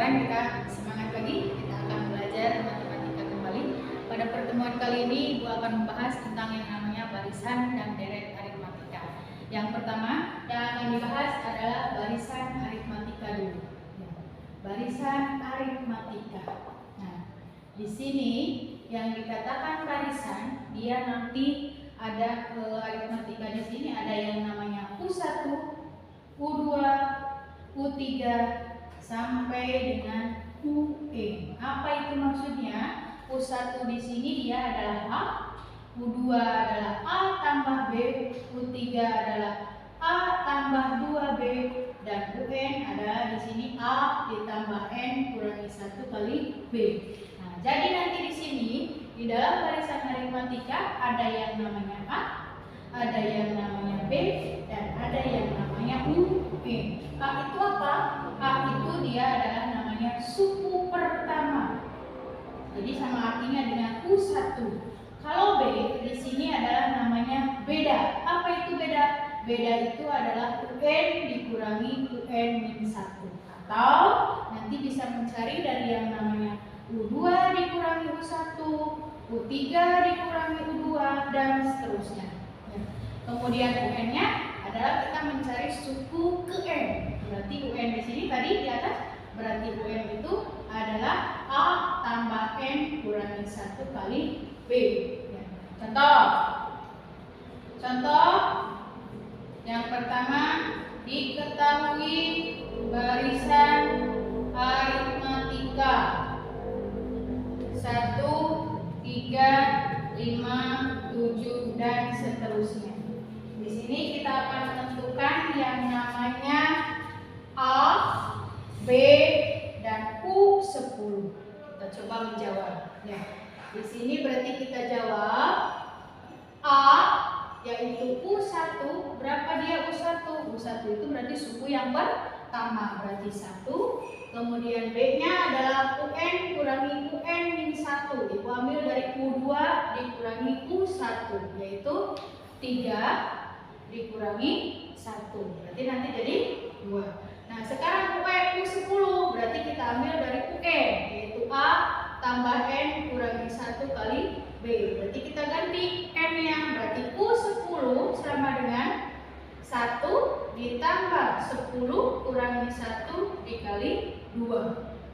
kawan-kawan, kita semangat lagi. Kita akan belajar matematika kembali. Pada pertemuan kali ini, Ibu akan membahas tentang yang namanya barisan dan deret aritmatika. Yang pertama yang akan dibahas adalah barisan aritmatika dulu. Barisan aritmatika. Nah, di sini yang dikatakan barisan, dia nanti ada aritmatika di sini ada yang namanya U1, U2, U3 sampai dengan UN. Apa itu maksudnya? U1 di sini dia adalah A, U2 adalah A tambah B, U3 adalah A tambah 2B, dan UN adalah di sini A ditambah N kurangi 1 kali B. Nah, jadi nanti di sini di dalam barisan aritmatika ada yang namanya A, ada yang namanya B, dan ada yang namanya UN. A itu apa? A itu dia adalah namanya suku pertama. Jadi sama artinya dengan U1. Kalau B di sini adalah namanya beda. Apa itu beda? Beda itu adalah UN dikurangi UN-1. Atau nanti bisa mencari dari yang namanya U2 dikurangi U1, U3 dikurangi U2, dan seterusnya. Kemudian UN-nya adalah kita mencari suku ke N. Berarti UN di sini tadi di atas, berarti UN itu adalah A tambah N kurangi 1 kali B. Contoh yang pertama, diketahui barisan aritmatika 1, 3, 5, 7, dan seterusnya. Di sini kita akan menentukan yang namanya A, B, dan U10. Kita coba menjawab. Ya. Di sini berarti kita jawab A, yaitu U1. Berapa dia U1? U1 itu berarti suku yang pertama, berarti 1. Kemudian B-nya adalah UN kurangi UN-1. Ibu ambil dari U2 dikurangi U1, yaitu 3 dikurangi 1. Berarti nanti jadi 2. Nah, sekarang U10 berarti kita ambil dari UN, yaitu A tambah N kurangi 1 kali B. Berarti kita ganti N-nya, berarti U10 sama dengan 1 ditambah 10 kurangi 1 dikali 2.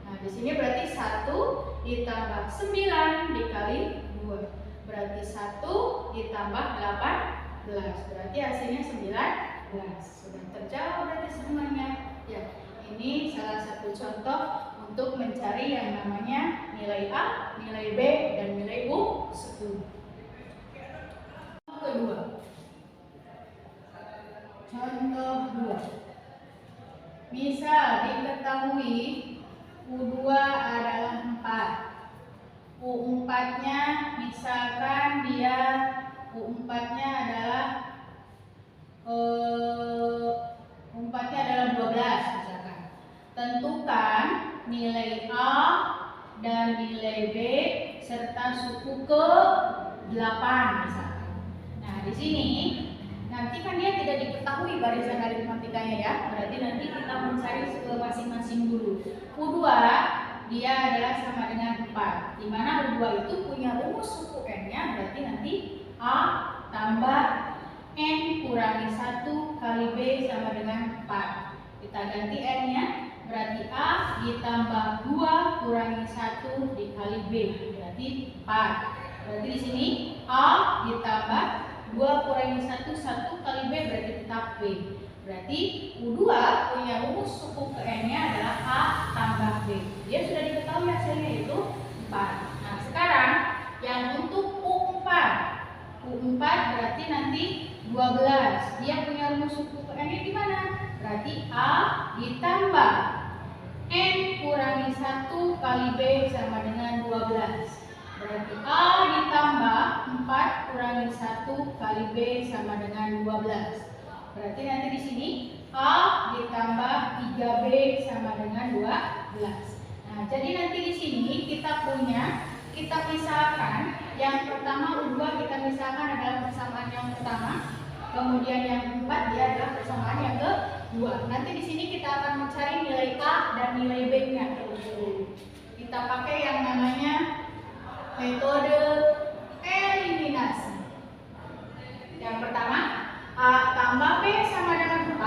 Nah, di sini berarti 1 ditambah 9 dikali 2. Berarti 1 ditambah 18. Berarti hasilnya 19. Sudah terjawab berarti semuanya. Ya, ini salah satu contoh untuk mencari yang namanya nilai A, nilai B, dan nilai U10. Kedua. Contoh 2. Misal diketahui U2 adalah 4. U4-nya misalkan dia U4-nya adalah 12 misalkan. Tentukan nilai A dan nilai B serta suku ke 8 misalkan. Nah, di sini nanti kan dia tidak diketahui barisan aritmatikanya ya. Berarti nanti kita mencari ke masing-masing dulu. U2 dia adalah sama dengan 4. Di mana U2 itu punya rumus suku N-nya, berarti nanti A tambah N kurangi 1 kali B sama dengan 4. Kita ganti N-nya, berarti A ditambah 2 kurangi 1 dikali B, berarti 4. Berarti di sini A ditambah 2 kurangi 1, 1 kali B berarti tetap B. Berarti U2 punya rumus suku ke N-nya adalah A tambah B. Dia sudah diketahui hasilnya itu 4. Nah, sekarang yang untuk U4. U4 berarti nanti 12. Dia punya rumus suku ke N-nya di mana? Berarti A ditambah N kurangi 1 kali B sama dengan 12. Berarti A ditambah 4 kurangi 1 kali B sama dengan 12. Berarti nanti di sini A ditambah 3B sama dengan 12. Nah, jadi nanti di sini kita pisahkan. Yang pertama U2 kita pisahkan adalah persamaan yang pertama. Kemudian yang keempat dia adalah persamaan yang kedua. Nanti di sini kita akan mencari nilai A dan nilai B-nya. kita pakai yang namanya metode eliminasi. Yang pertama, A tambah B sama dengan 4,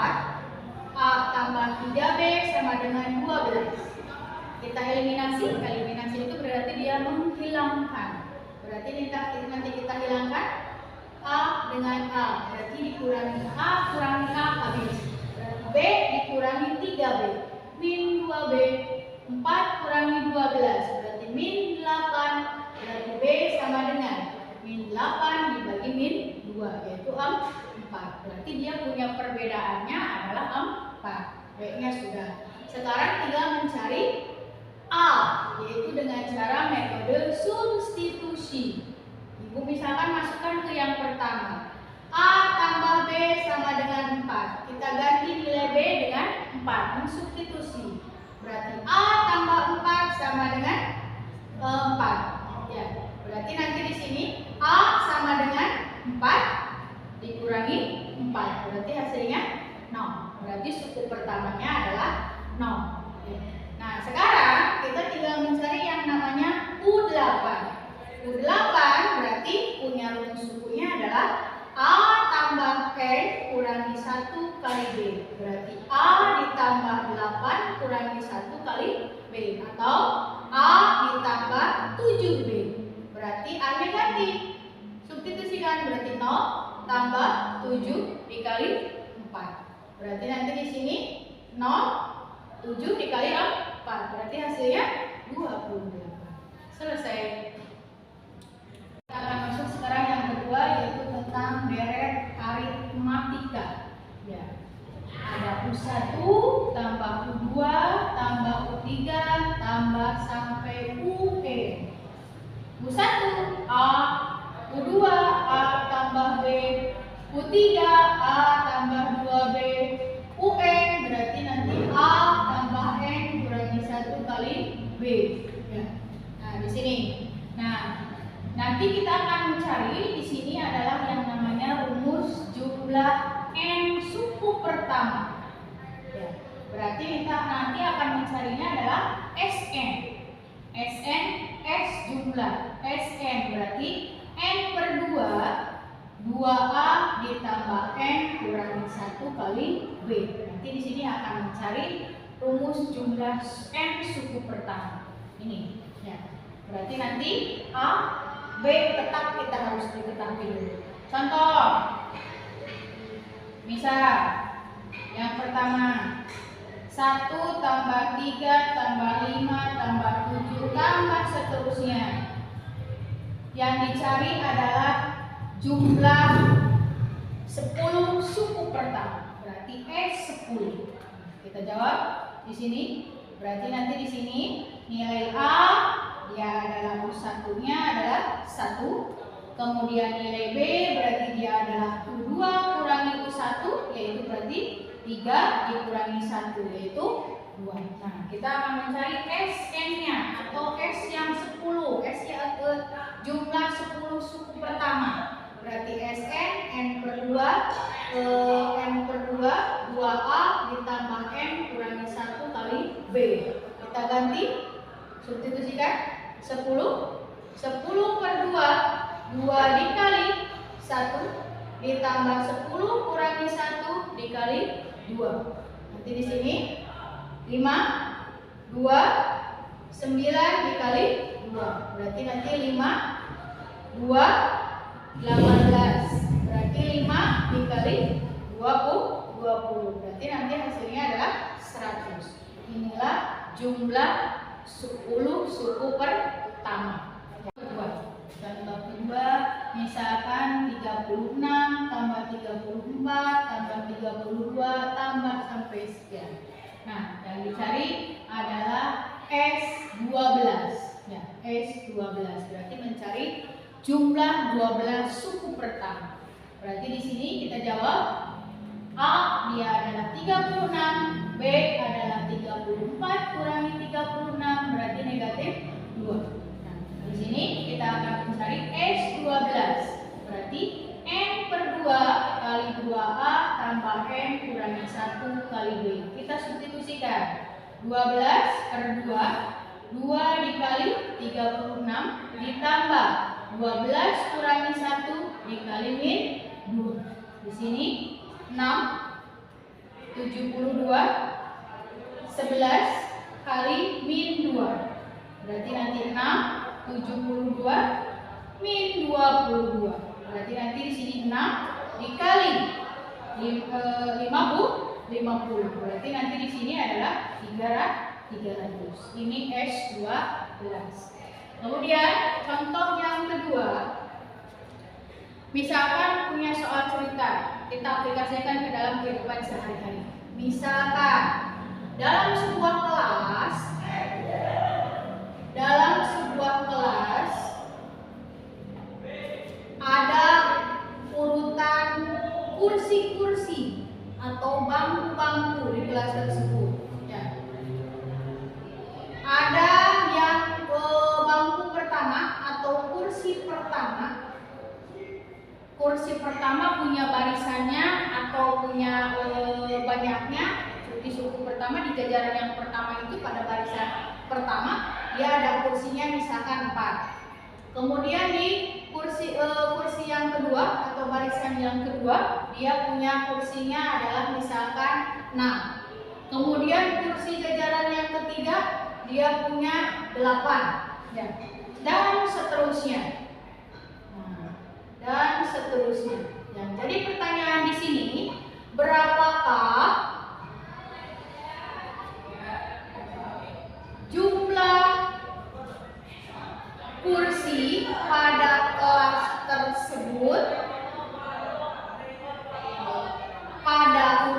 A tambah 3B sama dengan 12. Kita eliminasi itu berarti dia menghilangkan. Berarti nanti kita hilangkan A dengan A, berarti dikurangi A kurangi A habis. Berarti B dikurangi 3B, min 2B, 4 kurangi 12, berarti min 8, berarti B sama dengan min 8 dibagi min 2, yaitu 4. Berarti dia punya perbedaannya adalah 4. B-nya sudah. Sekarang tinggal mencari A, yaitu dengan cara metode substitusi. Ibu misalkan masukkan ke yang pertama, A tambah B sama dengan 4. Kita ganti nilai B dengan 4, mensubstitusi. Berarti A tambah 4 sama dengan 4. Ya, berarti nanti di sini A sama dengan 4 dikurangi 4. Berarti hasilnya 0. Berarti suku pertamanya adalah 0. Nah, sekarang kita tinggal mencari yang namanya U8. U8 berarti punya rumus sukunya adalah A tambah N kurangi 1 kali B. Berarti A ditambah 8 kurangi 1 kali B. Atau A ditambah 7B. Berarti A-nya ganti. Substitusikan, berarti 0 tambah 7 dikali 4. Berarti nanti di sini 0, 7 dikali 4, berarti hasilnya 28. Selesai. Kita akan masuk sekarang yang kedua, yaitu tentang deret aritmatika. Ya. Ada U1 tambah U2 tambah U3 tambah sampai UN. U1 A, U2 A tambah B, U3 A tambah 2B, UN berarti nanti A tambah N kurangi 1 kali B. Ya. Nah, di sini. Nah, nanti kita akan mencari di sini adalah yang namanya rumus jumlah N suku pertama. Ya. Berarti kita nanti akan mencarinya adalah Sn. Sn S jumlah. Sn berarti N per 2, 2A ditambah N kurangi 1 kali B. Nanti di sini akan mencari rumus jumlah N suku pertama. Ini, ya. Berarti nanti A, B tetap kita harus diketahui dulu. Contoh, misal yang pertama 1 tambah 3 tambah 5 tambah 7 tambah seterusnya. Yang dicari adalah jumlah 10 suku pertama, berarti S10. Kita jawab di sini. Berarti nanti di sini nilai A dia adalah U1-nya adalah 1. Kemudian nilai B berarti dia adalah U2 kurangi U1, yaitu berarti 3 dikurangi 1, yaitu 2. Nah, kita akan mencari Sn-nya atau S yang 10. S yang jumlah 10 suku pertama. Berarti Sn N per 2 N per 2 2A ditambah N kurangi 1 kali B. Kita ganti, substitusikan 10 per 2 dikali 1 ditambah 10 kurangi 1 dikali 2. Nanti di sini 5 2 9 dikali 2. Berarti nanti 5 2 18. Berarti 5 dikali 20. Berarti nanti hasilnya adalah 100. Inilah jumlah 10 suku pertama. Contoh kedua, misalkan 36 tambah 34 tambah 32 tambah sampai sekian. Nah, yang dicari adalah S12. Ya, S12 berarti mencari jumlah 12 suku pertama. Berarti di sini kita jawab A dia adalah 36, B adalah 34 kurangi 36 berarti negatif 2. Nah, di sini kita akan mencari S12. Berarti N per 2 kali 2A tambah N kurangi 1 kali B. Kita substitusikan 12 per 2 2 dikali 36 ditambah 12 kurangi 1 dikali min 2. Di sini 6 72 11 kali min 2. Berarti nanti 6 72 min 22. Berarti nanti di sini 6 dikali 50. Berarti nanti di sini adalah 300. Ini S12. Kemudian contoh yang kedua, misalkan punya soal cerita, kita aplikasikan ke dalam kehidupan sehari-hari. Misalkan dalam sebuah kelas ada urutan kursi-kursi atau bangku-bangku di kelas tersebut. Ya. Ada yang bangku pertama atau kursi pertama. Kursi pertama punya barisannya atau punya banyaknya. Di suku pertama, di jajaran yang pertama itu pada barisan pertama dia ada kursinya misalkan 4. Kemudian di kursi yang kedua atau barisan yang kedua dia punya kursinya adalah misalkan 6. Kemudian kursi jajaran yang ketiga dia punya 8. Ya. Dan seterusnya. Ya, jadi pertanyaan di sini, berapakah jumlah kursi pada kelas tersebut pada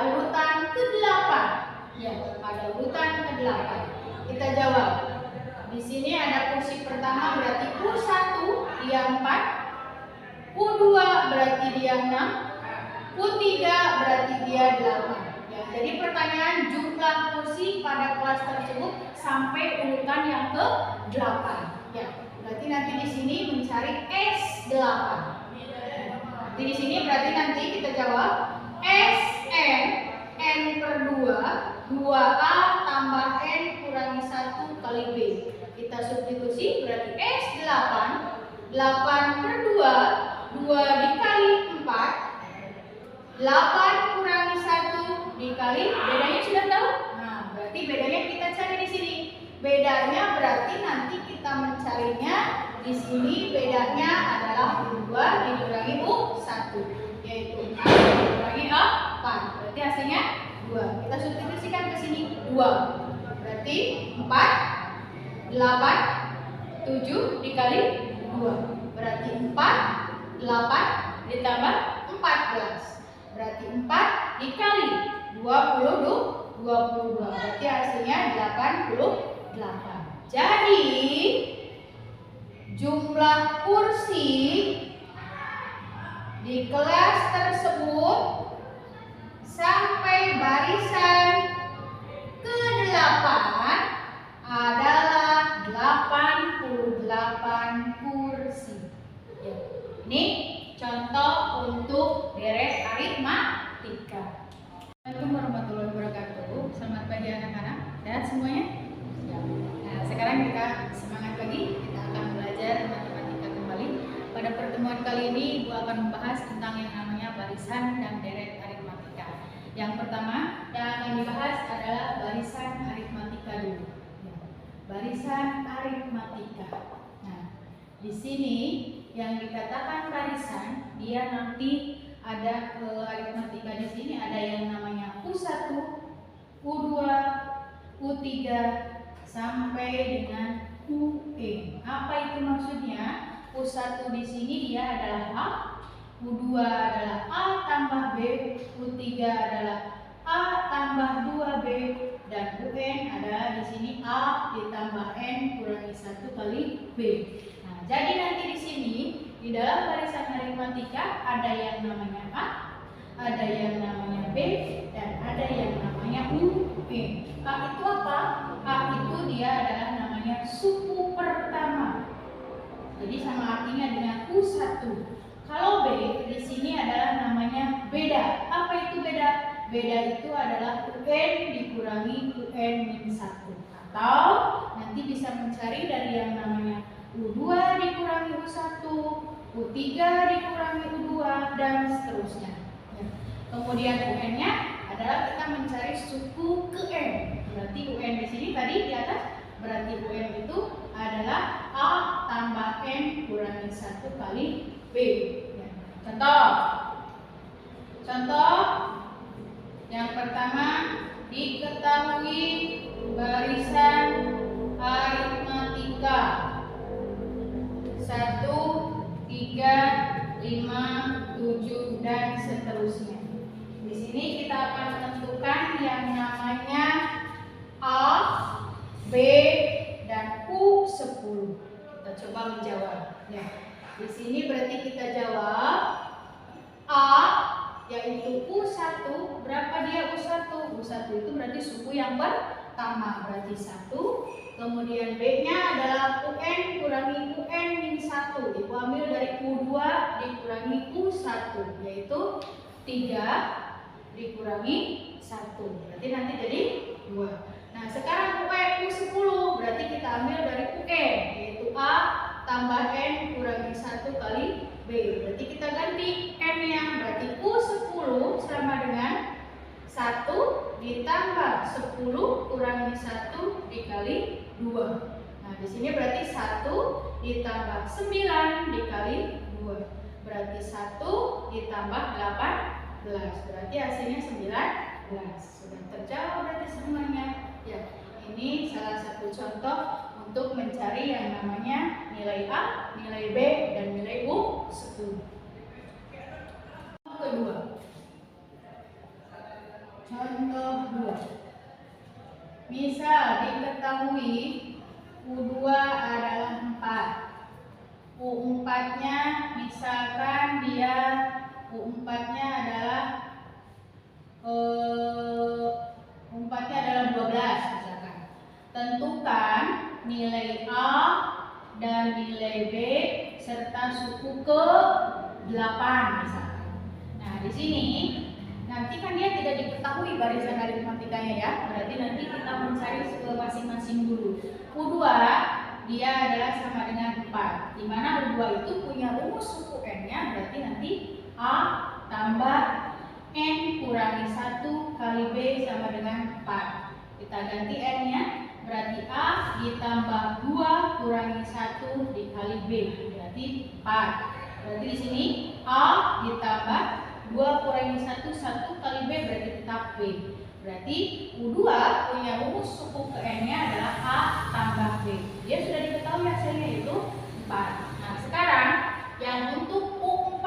urutan ke-8. Ya, pada urutan ke-8. Kita jawab. Di sini ada kursi pertama berarti U1 dia 4, U2 berarti dia 6, U3 berarti dia 8. Ya, jadi pertanyaan jumlah kursi pada kelas tersebut sampai urutan yang ke-8. Ya, berarti nanti di sini mencari S8. Jadi di sini berarti nanti kita jawab Sn n per 2 2a tambah n kurangi 1 kali b. Kita substitusi berarti S8 8 per 2 dikali 4 8 kurangi 1 dikali, bedanya sudah tahu? Nah, berarti bedanya kita cari di sini. Bedanya berarti nanti kita mencarinya di sini, bedanya adalah U2 dikurangi U1, yaitu 4 dikurangi 4. Berarti hasilnya 2. Kita substitusikan ke sini 2. Berarti 4 8 7 dikali 2. Berarti 4 8 ditambah 14. Berarti 4 dikali 22. Berarti hasilnya 88. Jadi jumlah kursi di kelas tersebut sampai barisan ke-8 adalah 88 kursi. Ya. Ini contoh untuk deret aritmatika. Assalamualaikum warahmatullahi wabarakatuh. Selamat pagi anak-anak dan semuanya. Ya. Nah, sekarang kita semangat lagi. Kita akan belajar matematika kembali. Pada pertemuan kali ini Ibu akan membahas tentang yang namanya barisan dan deret aritmatika. Yang pertama yang akan dibahas adalah barisan aritmatika dulu. Barisan aritmatika. Nah, di sini yang dikatakan barisan, dia nanti ada aritmatika di sini ada yang namanya U1, U2, U3 sampai dengan UN. Apa itu maksudnya? U1 di sini dia adalah A, U2 adalah A tambah B, U3 adalah A tambah 2B, dan UN adalah di sini A ditambah N kurangi 1 kali B. Nah, jadi nanti di sini di dalam barisan aritmatika ada yang namanya A, ada yang namanya B, dan ada yang namanya UN. A itu apa? A itu dia adalah namanya suku pertama. Jadi sama artinya dengan U1. Kalau B di sini adalah namanya beda. Apa itu beda? beda itu adalah UN dikurangi UN min 1. Atau nanti bisa mencari dari yang namanya U2 dikurangi U1, U3 dikurangi U2, dan seterusnya. Ya. Kemudian UN-nya adalah kita mencari suku ke N. Berarti UN di sini tadi di atas, berarti UN itu adalah A tambah N kurangi 1 kali B. Ya. Contoh yang pertama, diketahui barisan aritmatika 1, 3, 5, 7, dan seterusnya. Di sini kita akan menentukan yang namanya A, B, dan U10. Kita coba menjawab. Ya. Di sini berarti kita jawab A, yaitu U1. Berapa dia U1? U1 itu berarti suku yang pertama, berarti 1. Kemudian B-nya adalah UN kurangi UN min 1. Ibu ambil dari U2 dikurangi U1, yaitu 3 dikurangi 1. Berarti nanti jadi 2. Nah, sekarang U10 berarti kita ambil dari UN, yaitu A tambah N kurangi 1 kali B. Berarti kita ganti N-nya, berarti U10 sama dengan 1 ditambah 10 kurangi 1 dikali 2. Nah, di sini berarti 1 ditambah 9 dikali 2. Berarti 1 ditambah 18. Berarti hasilnya 19. Sudah terjawab berarti semuanya. Ya, ini salah satu contoh untuk mencari yang namanya nilai A, nilai B, dan nilai U10. Kedua. Contoh 2. Misal diketahui U2 adalah 4. U4-nya misalkan dia U4-nya adalah 12 misalkan. Tentukan nilai A dan nilai B serta suku ke 8 misalkan. Nah, di sini nanti kan dia tidak diketahui barisan aritmatikanya ya. Berarti nanti kita mencari ke masing-masing dulu. U2 dia adalah sama dengan 4. Di mana U2 itu punya rumus suku N-nya, berarti nanti A tambah N kurangi 1 kali B sama dengan 4. Kita ganti N-nya, berarti A ditambah 2 kurangi 1 dikali B, berarti 4. Berarti di sini A ditambah 2 kurangi 1, 1 kali B berarti tetap B. Berarti U2 punya rumus suku ke N-nya adalah A tambah B. Dia sudah diketahui hasilnya itu 4. Nah, sekarang yang untuk U4.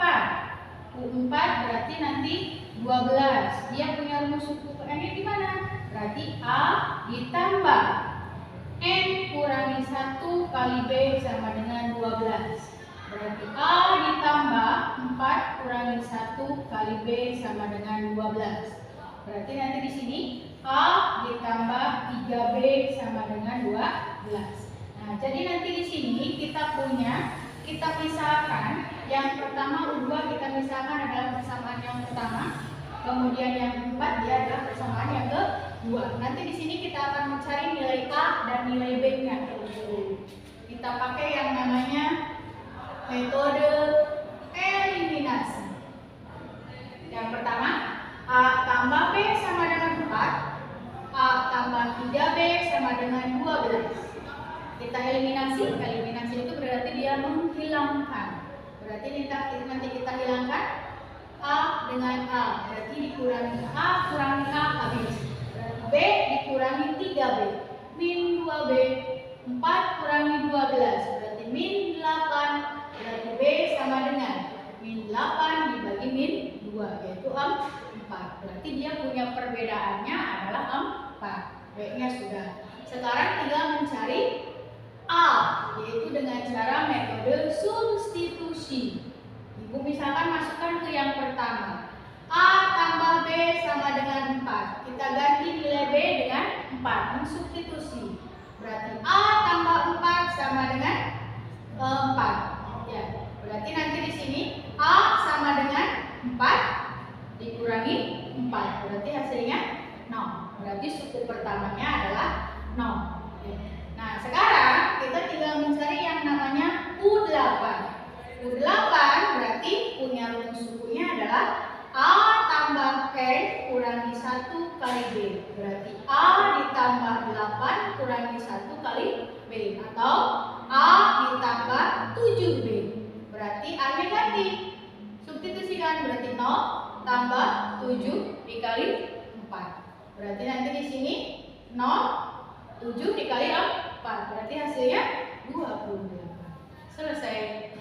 U4 berarti nanti 12. Dia punya rumus suku ke N-nya di mana? Berarti A ditambah N kurangi 1 kali B sama dengan 12. Berarti A ditambah 4 kurangi 1 kali B sama dengan 12. Berarti nanti di sini A ditambah 3B sama dengan 12. Nah, jadi nanti di sini kita pisahkan. Yang pertama U2 kita pisahkan adalah persamaan yang pertama. Kemudian yang keempat dia adalah persamaan yang kedua. Nanti di sini kita akan mencari nilai A dan nilai B-nya. Kita pakai yang namanya metode eliminasi. Yang pertama, A tambah B sama dengan 4. A tambah 3B sama dengan 12. Kita eliminasi. Eliminasi itu berarti dia menghilangkan. Berarti nanti kita hilangkan A dengan A. Berarti dikurangi A kurangi A habis. Berarti B dikurangi 3B. Min 2B. 4 kurangi 12. Berarti min 8. Berarti B sama dengan min 8 dibagi min 2, yaitu 4. Berarti dia punya perbedaannya adalah 4. B-nya sudah. Sekarang tinggal mencari A, yaitu dengan cara metode substitusi. Ibu misalkan masukkan ke yang pertama. A tambah B sama dengan 4. Kita ganti nilai B dengan 4. Mensubstitusi. Berarti A tambah 4 sama dengan 4. Ya, berarti nanti di sini A sama dengan 4 dikurangi 4. Berarti hasilnya 0. Berarti suku pertamanya adalah 0. Nah, sekarang kita tinggal mencari yang namanya U8. U8 berarti punya rumus sukunya adalah A tambah N kurangi 1 kali B. Berarti A ditambah 8 kurangi 1 kali B. Atau A ditambah 7B. Berarti A-nya ganti. Substitusikan, berarti 0 tambah 7 dikali 4. Berarti nanti di sini 0, 7 dikali 4. Berarti hasilnya 28. Selesai.